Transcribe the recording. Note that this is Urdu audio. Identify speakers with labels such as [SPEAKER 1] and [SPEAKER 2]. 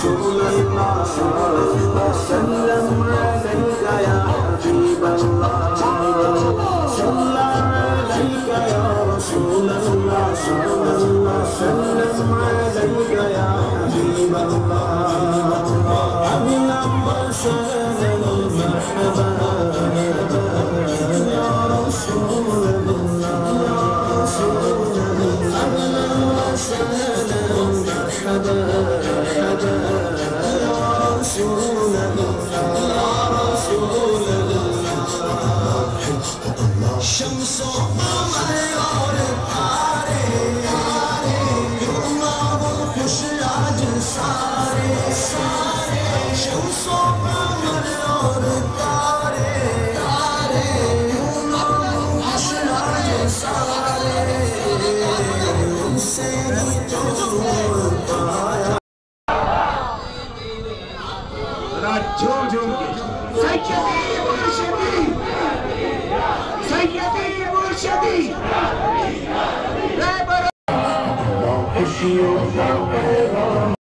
[SPEAKER 1] رسول الله وسلم عليك يا حبيب الله صلى عليك يا رسول الله وسلم عليك يا حبيب الله أهلا وسهلا مرحبا يا رسول الله أهلا وسهلا مرحبا يا رسول الله شمس وقمر اور تارے گمراہ خوش آج سارے شمس وقمر اور تارے گمراہ خوش آج سارے ان سے ہی تو پایا
[SPEAKER 2] جھوم جھوم کے سیدی مرشدی سیدی مرشدی خوشیوں کا پیغام